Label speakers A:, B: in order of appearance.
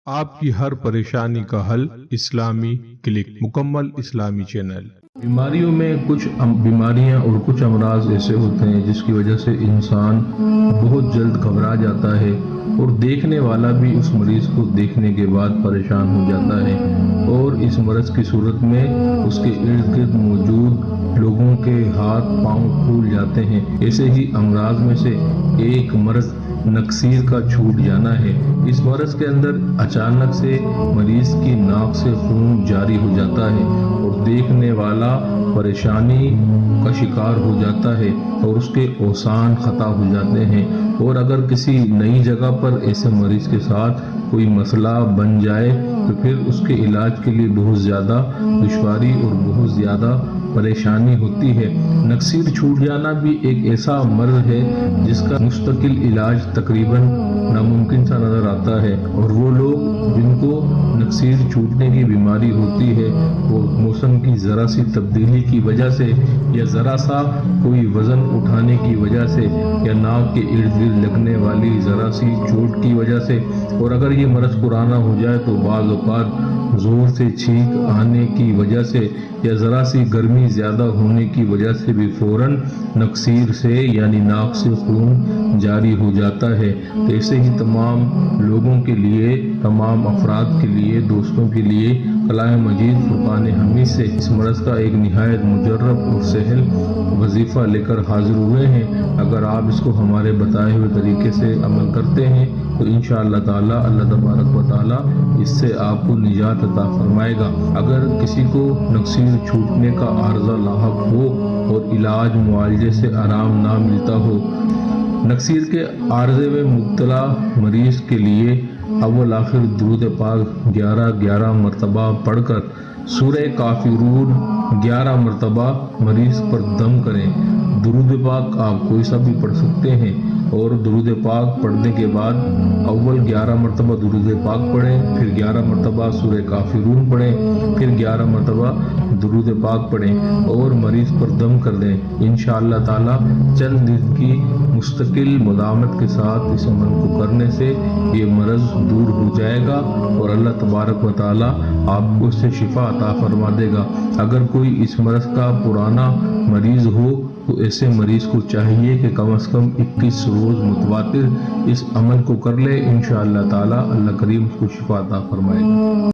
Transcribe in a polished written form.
A: آپ کی ہر پریشانی کا حل اسلامی کلک، مکمل اسلامی چینل۔
B: بیماریوں میں کچھ بیماریاں اور کچھ امراض ایسے ہوتے ہیں جس کی وجہ سے انسان بہت جلد گھبرا جاتا ہے اور دیکھنے والا بھی اس مریض کو دیکھنے کے بعد پریشان ہو جاتا ہے، اور اس مرض کی صورت میں اس کے ارد گرد موجود لوگوں کے ہاتھ پاؤں پھول جاتے ہیں۔ ایسے ہی امراض میں سے ایک مرض نکسیر کا چھوٹ جانا ہے۔ اس مرض کے اندر اچانک سے مریض کی ناک سے خون جاری ہو جاتا ہے اور دیکھنے والا پریشانی کا شکار ہو جاتا ہے اور اس کے اوسان خطا ہو جاتے ہیں، اور اگر کسی نئی جگہ پر ایسے مریض کے ساتھ کوئی مسئلہ بن جائے تو پھر اس کے علاج کے لیے بہت زیادہ دشواری اور بہت زیادہ پریشانی ہوتی ہے۔ نکسیر چھوٹ جانا بھی ایک ایسا مرض ہے جس کا مستقل علاج تقریباً ناممکن سا نظر آتا ہے، اور وہ لوگ جن کو نکسیر چھوٹنے کی بیماری ہوتی ہے وہ موسم کی ذرا سی تبدیلی کی وجہ سے یا ذرا سا کوئی وزن اٹھانے کی وجہ سے یا ناک کے ارد گرد لگنے والی ذرا سی چوٹ کی وجہ سے، اور اگر یہ مرض پرانا ہو جائے تو بعض اوقات زور سے چھینک آنے کی وجہ سے یا ذرا سی گرمی زیادہ ہونے کی وجہ سے بھی فوراً نکسیر سے یعنی ناک سے خون جاری ہو جاتا ہے۔ تو ایسے ہی تمام لوگوں کے لیے، تمام افراد کے لیے، دوستوں کے لیے کلام مجید فرقان حمید سے اس مرض کا ایک نہایت مجرب اور سہل وظیفہ لے کر حاضر ہوئے ہیں۔ اگر آپ اس کو ہمارے بتائے ہوئے طریقے سے عمل کرتے ہیں تو انشاءاللہ تعالی اللہ تبارک و تعالی اس سے آپ کو نجات عطا فرمائے گا۔ اگر کسی کو نکسیر چھوٹنے کا عارضہ لاحق ہو اور علاج معالجے سے آرام نہ ملتا ہو، نکسیر کے عارضے میں مبتلا مریض کے لیے اول آخر درود پاک 11 مرتبہ پڑھ کر سورہ کافرون 11 مرتبہ مریض پر دم کریں۔ درود پاک آپ کوئی سا بھی پڑھ سکتے ہیں، اور درود پاک پڑھنے کے بعد اول 11 مرتبہ درود پاک پڑھیں، پھر 11 مرتبہ سورہ کافرون پڑھیں، پھر 11 مرتبہ درود پاک پڑھیں اور مریض پر دم کر دیں۔ انشاءاللہ تعالی چند دن کی مستقل مداومت کے ساتھ اس عمل کو کرنے سے یہ مرض دور ہو جائے گا اور اللہ تبارک و تعالی آپ کو اس سے شفا عطا فرما دے گا۔ اگر کوئی اس مرض کا پرانا مریض ہو تو ایسے مریض کو چاہیے کہ کم از کم 21 روز متواتر اس عمل کو کر لے، انشاءاللہ تعالی اللہ کریم اس کو شفا عطا فرمائے گا۔